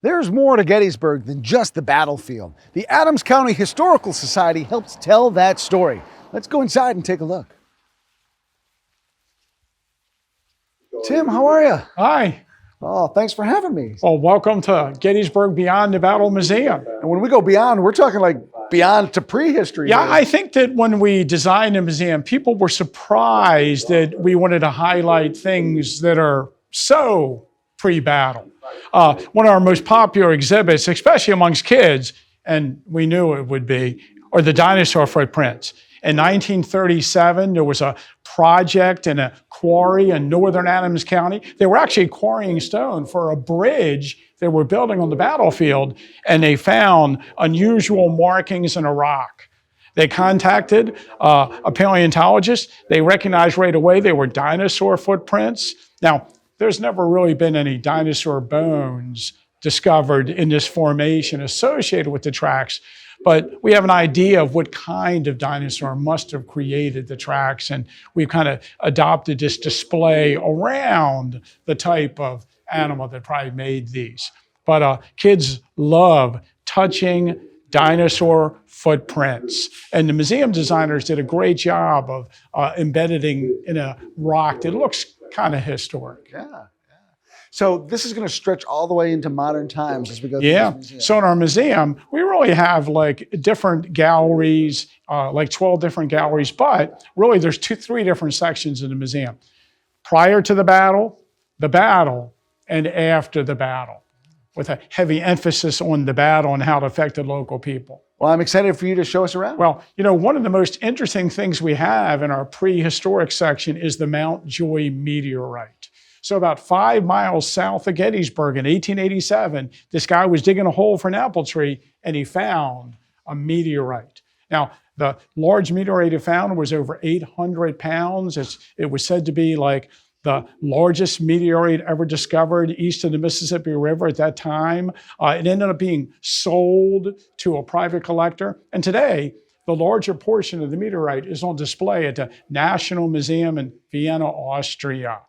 There's more to Gettysburg than just the battlefield. The Adams County Historical Society helps tell that story. Let's go inside and take a look. Tim, how are you? Hi. Oh, thanks for having me. Well, welcome to Gettysburg Beyond the Battle Museum. And when we go beyond, we're talking like beyond to prehistory. Yeah, I think that when we designed the museum, people were surprised that we wanted to highlight things that are so pre-battle. One of our most popular exhibits, especially amongst kids, and we knew it would be, are the dinosaur footprints. In 1937, there was a project in a quarry in northern Adams County. They were actually quarrying stone for a bridge they were building on the battlefield, and they found unusual markings in a rock. They contacted a paleontologist. They recognized right away they were dinosaur footprints. Now, there's never really been any dinosaur bones discovered in this formation associated with the tracks, but we have an idea of what kind of dinosaur must have created the tracks, and we've kind of adopted this display around the type of animal that probably made these. But kids love touching dinosaur footprints, and the museum designers did a great job of embedding in a rock that looks kind of historic. Yeah. So this is going to stretch all the way into modern times as we go through this museum. So in our museum, we really have like different galleries, like 12 different galleries, but really there's three different sections in the museum. Prior to the battle, and after the battle, with a heavy emphasis on the battle and how it affected local people. Well, I'm excited for you to show us around. Well, you know, one of the most interesting things we have in our prehistoric section is the Mount Joy meteorite. So about 5 miles south of Gettysburg in 1887, this guy was digging a hole for an apple tree and he found a meteorite. Now, the large meteorite he found was over 800 pounds. It was said to be like the largest meteorite ever discovered east of the Mississippi River at that time. It ended up being sold to a private collector. And today, the larger portion of the meteorite is on display at the National Museum in Vienna, Austria.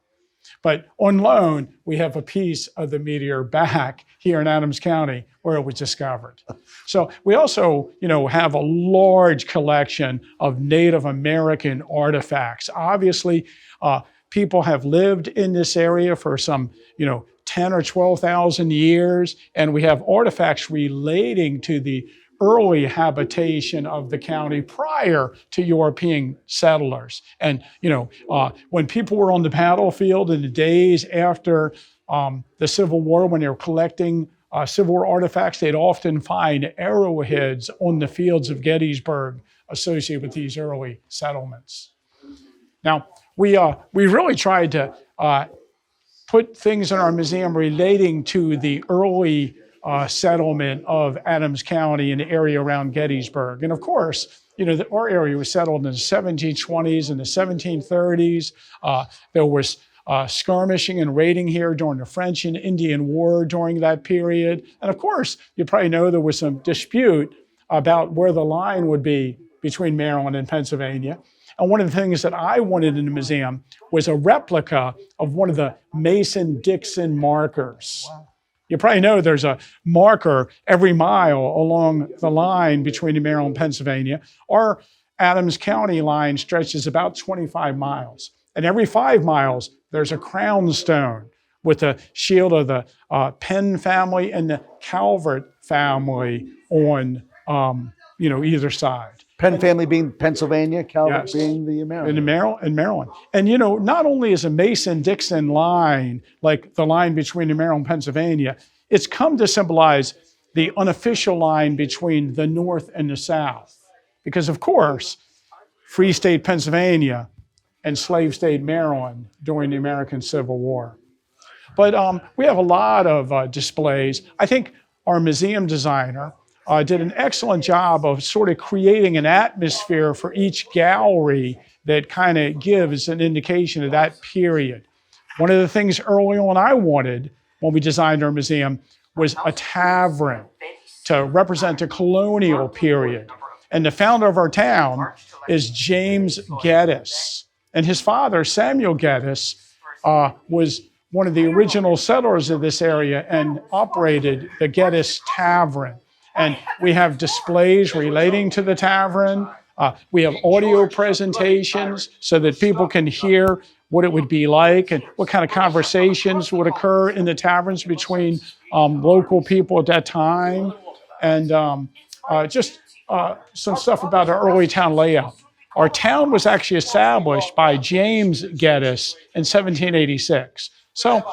But on loan, we have a piece of the meteor back here in Adams County where it was discovered. So we also, have a large collection of Native American artifacts. Obviously, people have lived in this area for some, 10 or 12,000 years, and we have artifacts relating to the early habitation of the county prior to European settlers. And, when people were on the battlefield in the days after the Civil War, when they were collecting Civil War artifacts, they'd often find arrowheads on the fields of Gettysburg associated with these early settlements. Now, we really tried to put things in our museum relating to the early settlement of Adams County and the area around Gettysburg. And of course, our area was settled in the 1720s and the 1730s. There was skirmishing and raiding here during the French and Indian War during that period. And of course, you probably know there was some dispute about where the line would be between Maryland and Pennsylvania. And one of the things that I wanted in the museum was a replica of one of the Mason-Dixon markers. Wow. You probably know there's a marker every mile along the line between Maryland and Pennsylvania. Our Adams County line stretches about 25 miles. And every 5 miles, there's a crown stone with the shield of the Penn family and the Calvert family on, either side. Penn family being Pennsylvania, Calvert being the Maryland. In Maryland. And not only is a Mason-Dixon line like the line between Maryland and Pennsylvania, it's come to symbolize the unofficial line between the North and the South. Because of course, Free State Pennsylvania and Slave State Maryland during the American Civil War. But we have a lot of displays. I think our museum designer did an excellent job of sort of creating an atmosphere for each gallery that kind of gives an indication of that period. One of the things early on I wanted when we designed our museum was a tavern to represent the colonial period. And the founder of our town is James Geddes. And his father, Samuel Geddes, was one of the original settlers of this area and operated the Gettys Tavern. And we have displays relating to the tavern. We have audio presentations so that people can hear what it would be like and what kind of conversations would occur in the taverns between local people at that time. And just some stuff about our early town layout. Our town was actually established by James Gettys in 1786. So,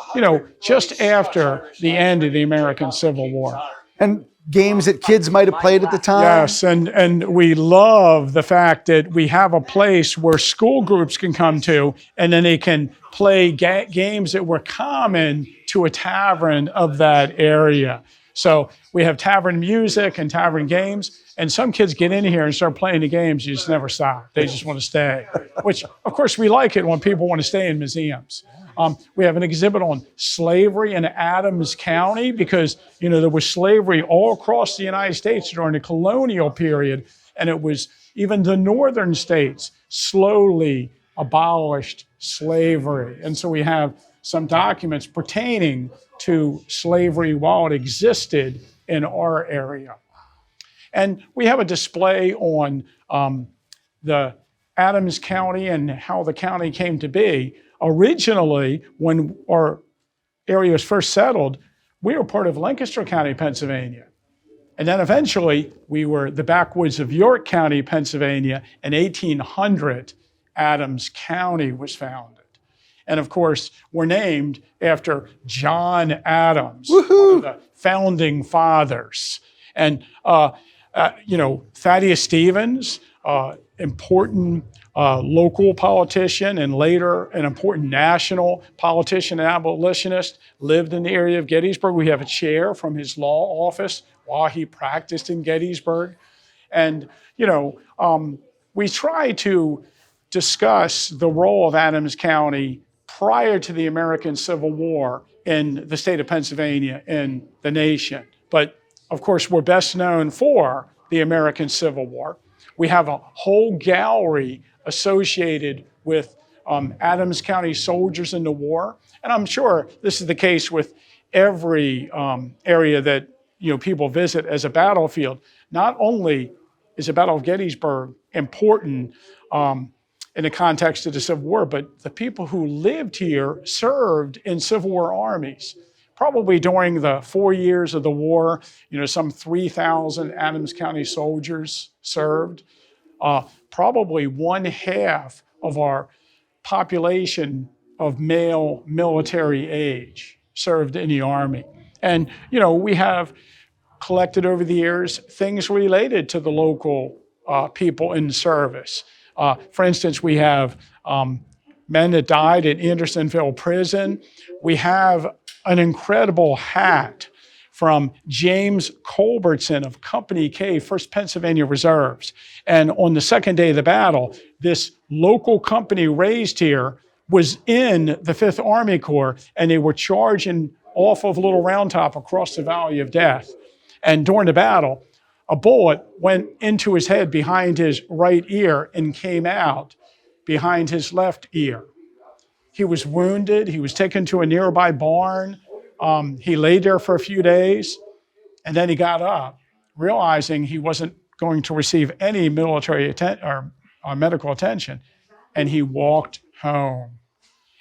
just after the end of the American Civil War. And games that kids might have played at the time? Yes, and we love the fact that we have a place where school groups can come to, and then they can play games that were common to a tavern of that area. So we have tavern music and tavern games, and some kids get in here and start playing the games. You just never stop. They just want to stay, which, of course, we like it when people want to stay in museums. We have an exhibit on slavery in Adams County because, there was slavery all across the United States during the colonial period, and it was even the northern states slowly abolished slavery. And so we have some documents pertaining to slavery while it existed in our area. And we have a display on the Adams County and how the county came to be. Originally, when our area was first settled, we were part of Lancaster County, Pennsylvania. And then eventually, we were the backwoods of York County, Pennsylvania. In 1800, Adams County was founded. And of course, we're named after John Adams, one of the founding fathers. And, Thaddeus Stevens, important local politician and later an important national politician and abolitionist, lived in the area of Gettysburg. We have a chair from his law office while he practiced in Gettysburg. And, we try to discuss the role of Adams County prior to the American Civil War in the state of Pennsylvania and the nation. But, of course, we're best known for the American Civil War. We have a whole gallery associated with Adams County soldiers in the war. And I'm sure this is the case with every area that people visit as a battlefield. Not only is the Battle of Gettysburg important in the context of the Civil War, but the people who lived here served in Civil War armies. Probably during the 4 years of the war, some 3,000 Adams County soldiers served. Probably 1/2 of our population of male military age served in the Army. And, we have collected over the years things related to the local people in service. For instance, we have men that died at Andersonville Prison. We have an incredible hat from James Culbertson of Company K, 1st Pennsylvania Reserves. And on the second day of the battle, this local company raised here was in the 5th Army Corps, and they were charging off of Little Round Top across the Valley of Death. And during the battle, a bullet went into his head behind his right ear and came out behind his left ear. He was wounded. He was taken to a nearby barn. He lay there for a few days, and then he got up, realizing he wasn't going to receive any military or medical attention, and he walked home.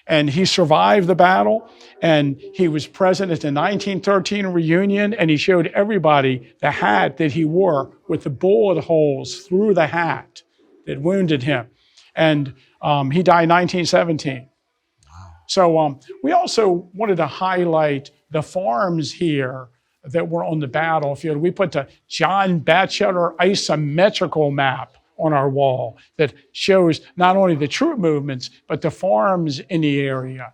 And he survived the battle, and he was present at the 1913 reunion, and he showed everybody the hat that he wore with the bullet holes through the hat that wounded him. And he died in 1917. So we also wanted to highlight the farms here that were on the battlefield. We put the John Batchelder isometrical map on our wall that shows not only the troop movements, but the farms in the area.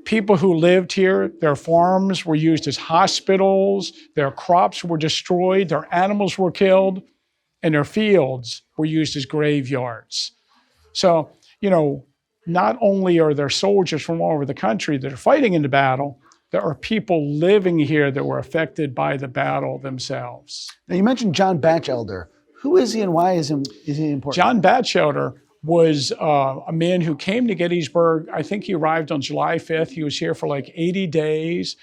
People who lived here, their farms were used as hospitals, their crops were destroyed, their animals were killed, and their fields were used as graveyards. So, not only are there soldiers from all over the country that are fighting in the battle, there are people living here that were affected by the battle themselves. Now, you mentioned John Batchelder. Who is he and why is he important? John Batchelder was a man who came to Gettysburg. I think he arrived on July 5th. He was here for like 80 days.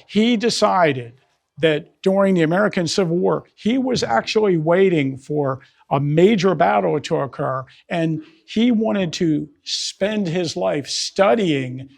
He decided that during the American Civil War, he was actually waiting for a major battle to occur, and he wanted to spend his life studying,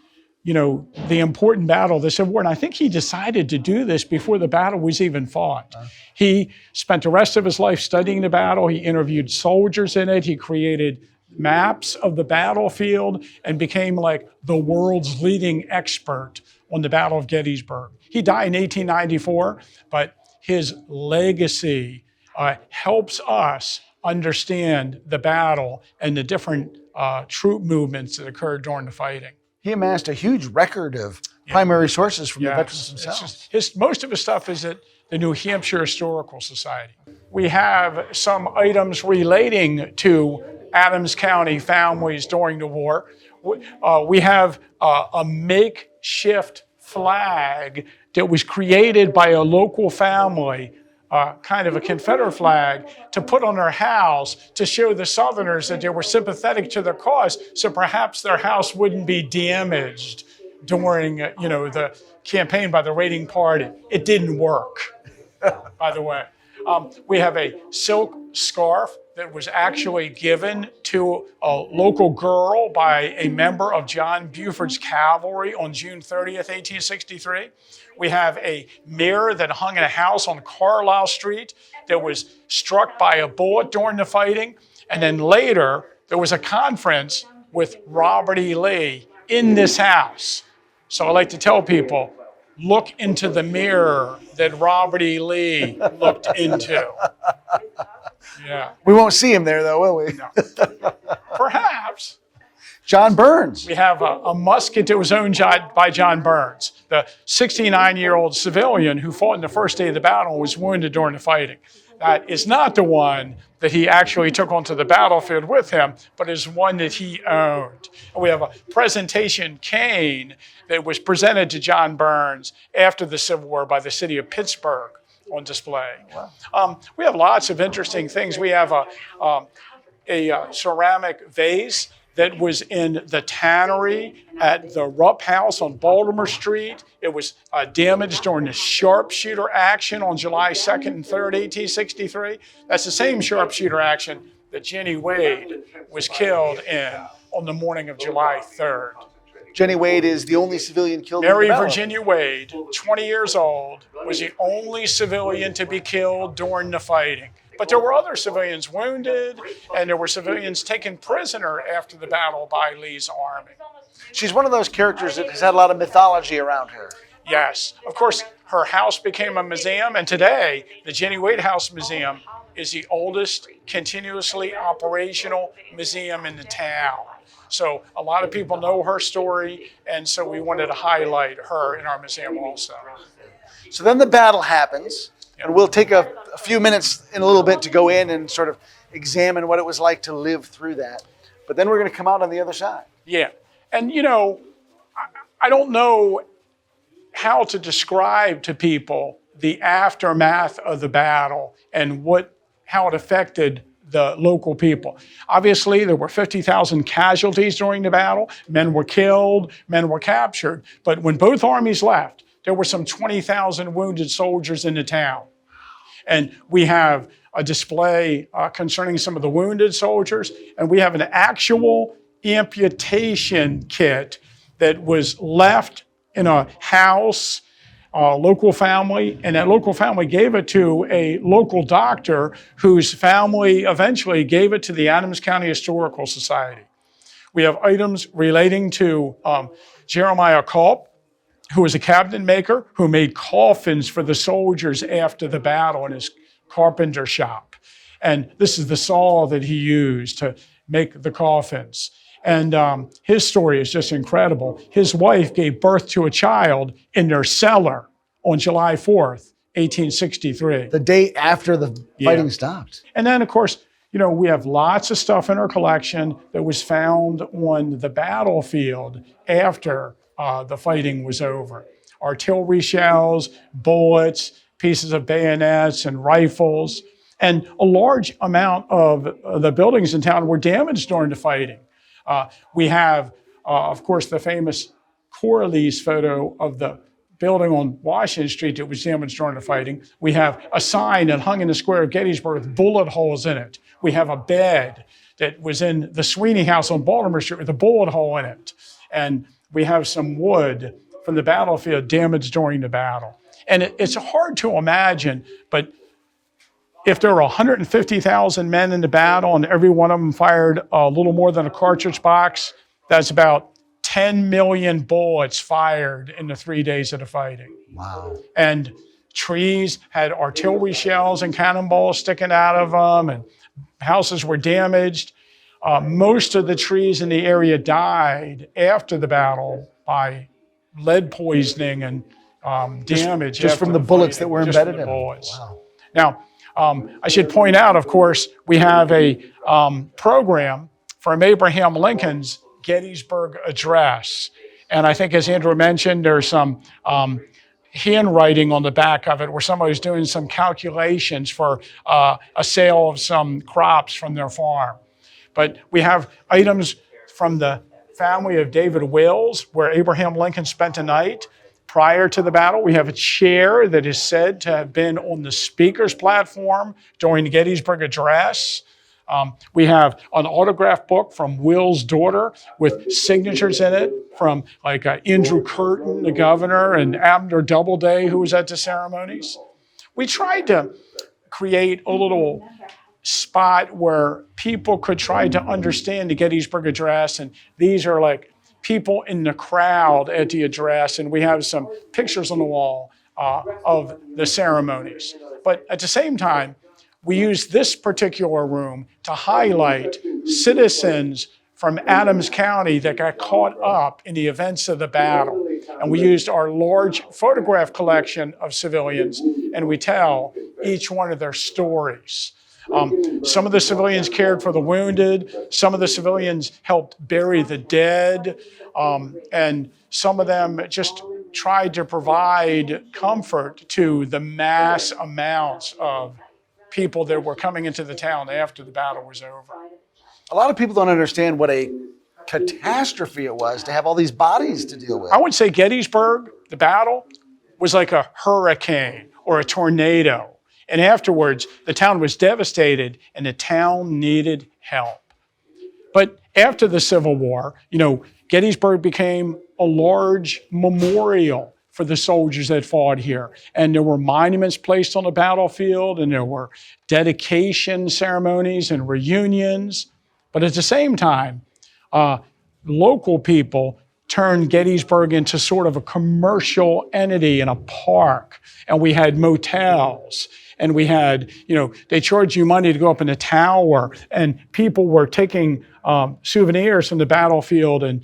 the important battle of the Civil War. And I think he decided to do this before the battle was even fought. He spent the rest of his life studying the battle. He interviewed soldiers in it. He created maps of the battlefield and became like the world's leading expert on the Battle of Gettysburg. He died in 1894, but his legacy helps us understand the battle and the different troop movements that occurred during the fighting. He amassed a huge record of primary sources from the veterans themselves. Most of his stuff is at the New Hampshire Historical Society. We have some items relating to Adams County families during the war. We have a makeshift flag that was created by a local family, kind of a Confederate flag, to put on their house to show the Southerners that they were sympathetic to their cause, so perhaps their house wouldn't be damaged during the campaign by the raiding party. It didn't work, by the way. We have a silk scarf that was actually given to a local girl by a member of John Buford's cavalry on June 30th, 1863. We have a mirror that hung in a house on Carlisle Street that was struck by a bullet during the fighting. And then later, there was a conference with Robert E. Lee in this house. So I like to tell people, look into the mirror that Robert E. Lee looked into. Yeah. We won't see him there, though, will we? No. Perhaps. John Burns. We have a musket that was owned by John Burns, the 69-year-old civilian who fought in the first day of the battle and was wounded during the fighting. That is not the one that he actually took onto the battlefield with him, but is one that he owned. And we have a presentation cane that was presented to John Burns after the Civil War by the city of Pittsburgh on display. Wow. We have lots of interesting things. We have a ceramic vase that was in the tannery at the Rupp House on Baltimore Street. It was damaged during the sharpshooter action on July 2nd and 3rd, 1863. That's the same sharpshooter action that Jenny Wade was killed in on the morning of July 3rd. Jenny Wade is the only civilian killed in the Mary battle. Virginia Wade, 20 years old, was the only civilian to be killed during the fighting. But there were other civilians wounded, and there were civilians taken prisoner after the battle by Lee's army. She's one of those characters that has had a lot of mythology around her. Yes. Of course, her house became a museum, and today, the Jenny Wade House Museum is the oldest continuously operational museum in the town. So a lot of people know her story, and so we wanted to highlight her in our museum also. So then the battle happens. And we'll take a few minutes in a little bit to go in and sort of examine what it was like to live through that. But then we're going to come out on the other side. Yeah. And, I don't know how to describe to people the aftermath of the battle and how it affected the local people. Obviously, there were 50,000 casualties during the battle. Men were killed, men were captured. But when both armies left, there were some 20,000 wounded soldiers in the town. And we have a display concerning some of the wounded soldiers, and we have an actual amputation kit that was left in a house, a local family, and that local family gave it to a local doctor whose family eventually gave it to the Adams County Historical Society. We have items relating to Jeremiah Culp, who was a cabinet maker who made coffins for the soldiers after the battle in his carpenter shop. And this is the saw that he used to make the coffins. And his story is just incredible. His wife gave birth to a child in their cellar on July 4th, 1863. The day after the fighting stopped. And then, of course, we have lots of stuff in our collection that was found on the battlefield after the fighting was over. Artillery shells, bullets, pieces of bayonets and rifles. And a large amount of the buildings in town were damaged during the fighting. We have, of course, the famous Corliss photo of the building on Washington Street that was damaged during the fighting. We have a sign that hung in the square of Gettysburg with bullet holes in it. We have a bed that was in the Sweeney House on Baltimore Street with a bullet hole in it. And we have some wood from the battlefield damaged during the battle. And it's hard to imagine, but if there were 150,000 men in the battle and every one of them fired a little more than a cartridge box, that's about 10 million bullets fired in the 3 days of the fighting. Wow. And trees had artillery shells and cannonballs sticking out of them, and houses were damaged. Most of the trees in the area died after the battle by lead poisoning and damage. Just from the bullets that were embedded in them. Wow. Now, I should point out, of course, we have a program from Abraham Lincoln's Gettysburg Address. And I think, as Andrew mentioned, there's some handwriting on the back of it where somebody's doing some calculations for a sale of some crops from their farm. But we have items from the family of David Wills, where Abraham Lincoln spent a night prior to the battle. We have a chair that is said to have been on the speaker's platform during the Gettysburg Address. We have an autograph book from Will's daughter with signatures in it from like Andrew Curtin, the governor, and Abner Doubleday, who was at the ceremonies. We tried to create a little spot where people could try to understand the Gettysburg Address, and these are like people in the crowd at the address, and we have some pictures on the wall of the ceremonies. But at the same time, we use this particular room to highlight citizens from Adams County that got caught up in the events of the battle. And we used our large photograph collection of civilians, and we tell each one of their stories. Some of the civilians cared for the wounded, some of the civilians helped bury the dead, and some of them just tried to provide comfort to the mass amounts of people that were coming into the town after the battle was over. A lot of people don't understand what a catastrophe it was to have all these bodies to deal with. I would say Gettysburg, the battle, was like a hurricane or a tornado. And afterwards, the town was devastated and the town needed help. But after the Civil War, Gettysburg became a large memorial for the soldiers that fought here. And there were monuments placed on the battlefield, and there were dedication ceremonies and reunions. But at the same time, local people turned Gettysburg into sort of a commercial entity in a park. And we had motels. And we had, they charged you money to go up in the tower, and people were taking souvenirs from the battlefield and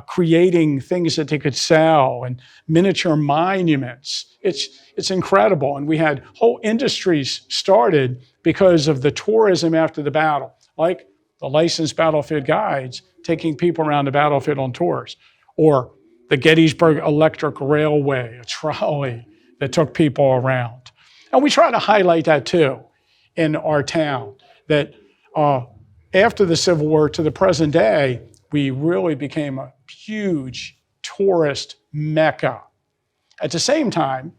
creating things that they could sell and miniature monuments. It's incredible. And we had whole industries started because of the tourism after the battle, like the licensed battlefield guides taking people around the battlefield on tours, or the Gettysburg Electric Railway, a trolley that took people around. And we try to highlight that too in our town, that after the Civil War to the present day, we really became a huge tourist mecca. At the same time,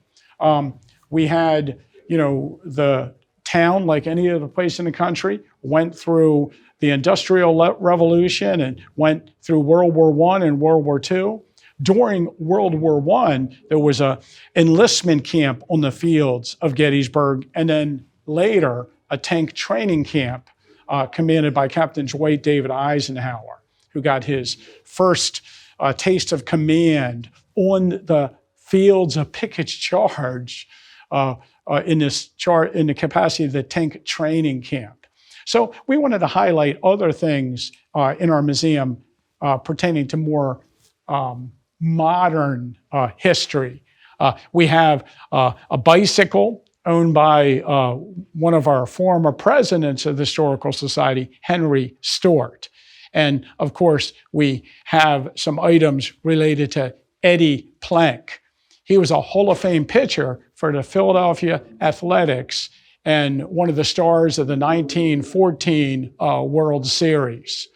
we had, the town, like any other place in the country, went through the Industrial Revolution and went through World War I and World War II. During World War I, there was an enlistment camp on the fields of Gettysburg, and then later a tank training camp commanded by Captain Dwight David Eisenhower, who got his first taste of command on the fields of Pickett's Charge in the capacity of the tank training camp. So we wanted to highlight other things in our museum pertaining to more modern history. We have a bicycle owned by one of our former presidents of the Historical Society, Henry Stewart. And of course, we have some items related to Eddie Plank. He was a Hall of Fame pitcher for the Philadelphia Athletics and one of the stars of the 1914 World Series.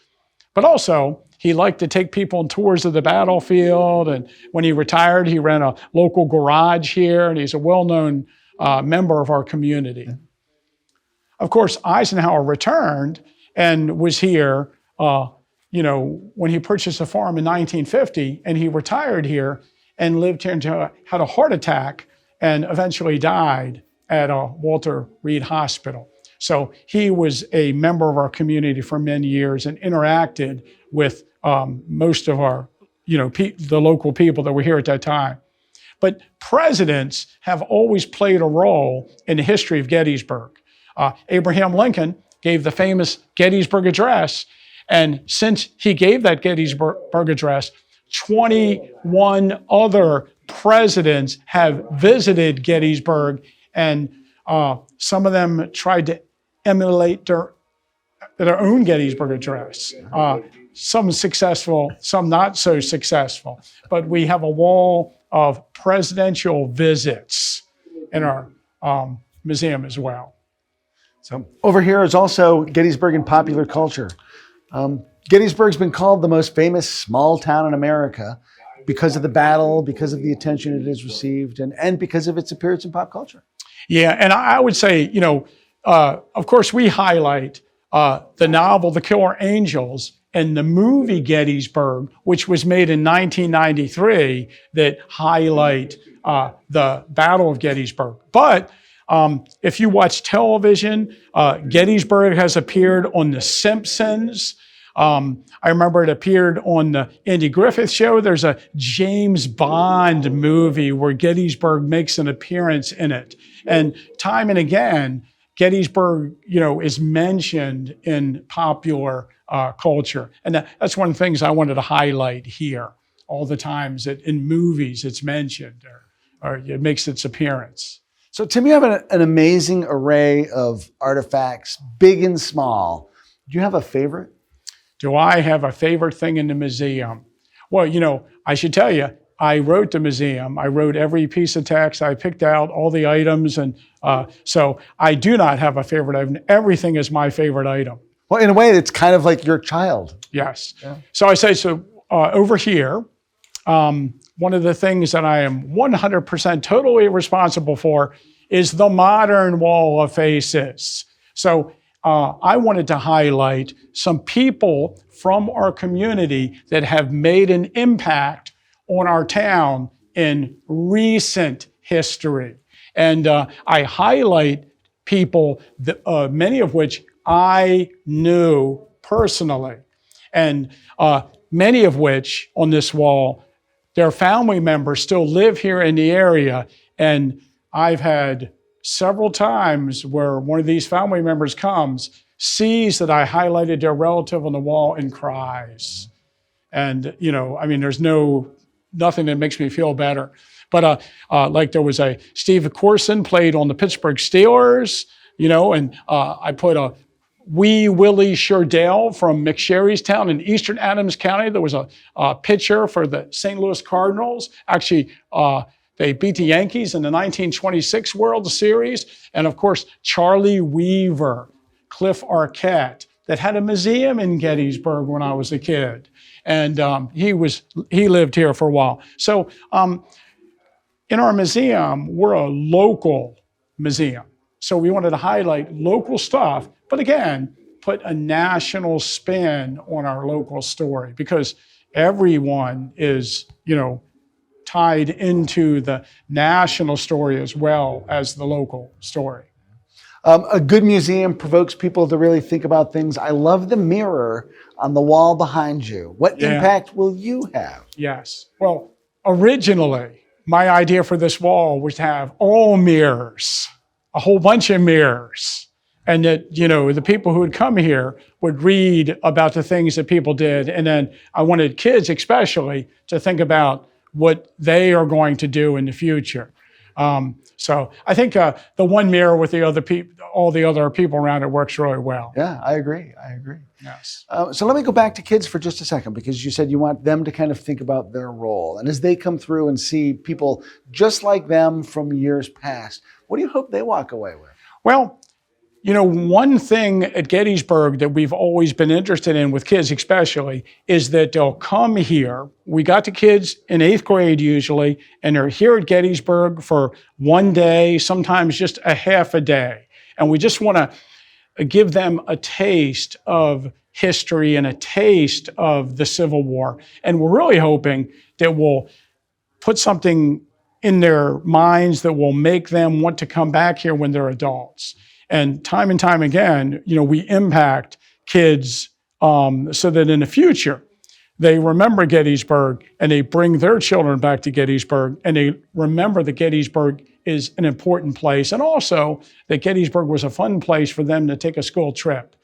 But also, he liked to take people on tours of the battlefield. And when he retired, he ran a local garage here, and he's a well-known member of our community. Of course, Eisenhower returned and was here, when he purchased a farm in 1950, and he retired here and lived here until he had a heart attack and eventually died at Walter Reed Hospital. So he was a member of our community for many years and interacted with most of our, the local people that were here at that time. But presidents have always played a role in the history of Gettysburg. Abraham Lincoln gave the famous Gettysburg Address, and since he gave that Gettysburg Address, 21 other presidents have visited Gettysburg, and some of them tried to emulate their own Gettysburg Address. Some successful, some not so successful. But we have a wall of presidential visits in our museum as well. So over here is also Gettysburg and popular culture. Gettysburg's been called the most famous small town in America because of the battle, because of the attention it has received, and because of its appearance in pop culture. Yeah, and I would say, of course, we highlight the novel The Killer Angels and the movie Gettysburg, which was made in 1993, that highlight the Battle of Gettysburg. But if you watch television, Gettysburg has appeared on The Simpsons. I remember it appeared on the Andy Griffith Show. There's a James Bond movie where Gettysburg makes an appearance in it. And time and again, Gettysburg, is mentioned in popular culture. And that's one of the things I wanted to highlight here. All the times that in movies it's mentioned or it makes its appearance. So Tim, you have an amazing array of artifacts, big and small. Do you have a favorite? Do I have a favorite thing in the museum? Well, I should tell you, I wrote the museum. I wrote every piece of text. I picked out all the items. And so I do not have a favorite item. Everything is my favorite item. Well, in a way, it's kind of like your child. Yes. Yeah. So I say, over here, one of the things that I am 100% totally responsible for is the modern wall of faces. So I wanted to highlight some people from our community that have made an impact on our town in recent history. And I highlight people, many of which I knew personally, and many of which on this wall, their family members still live here in the area. And I've had several times where one of these family members comes, sees that I highlighted their relative on the wall and cries. And, there's nothing that makes me feel better. But like there was a Steve Corson played on the Pittsburgh Steelers, and I put a wee Willie Sherdale from McSherrystown in eastern Adams County. There was a pitcher for the St. Louis Cardinals. Actually, they beat the Yankees in the 1926 World Series. And of course, Charlie Weaver, Cliff Arquette, that had a museum in Gettysburg when I was a kid. And he lived here for a while. So in our museum, we're a local museum. So we wanted to highlight local stuff, but again, put a national spin on our local story because everyone is, tied into the national story as well as the local story. A good museum provokes people to really think about things. I love the mirror on the wall behind you. What impact will you have? Yes. Well, originally, my idea for this wall was to have all mirrors, a whole bunch of mirrors. And that, the people who would come here would read about the things that people did. And then I wanted kids especially to think about what they are going to do in the future. So I think the one mirror with all the other people around it works really well. Yeah, I agree. Yes. So let me go back to kids for just a second, because you said you want them to kind of think about their role. And as they come through and see people just like them from years past, what do you hope they walk away with? Well, one thing at Gettysburg that we've always been interested in with kids especially is that they'll come here. We got the kids in 8th grade usually, and they're here at Gettysburg for one day, sometimes just a half a day. And we just want to give them a taste of history and a taste of the Civil War. And we're really hoping that we'll put something in their minds that will make them want to come back here when they're adults. And time again, we impact kids so that in the future, they remember Gettysburg and they bring their children back to Gettysburg and they remember that Gettysburg is an important place and also that Gettysburg was a fun place for them to take a school trip.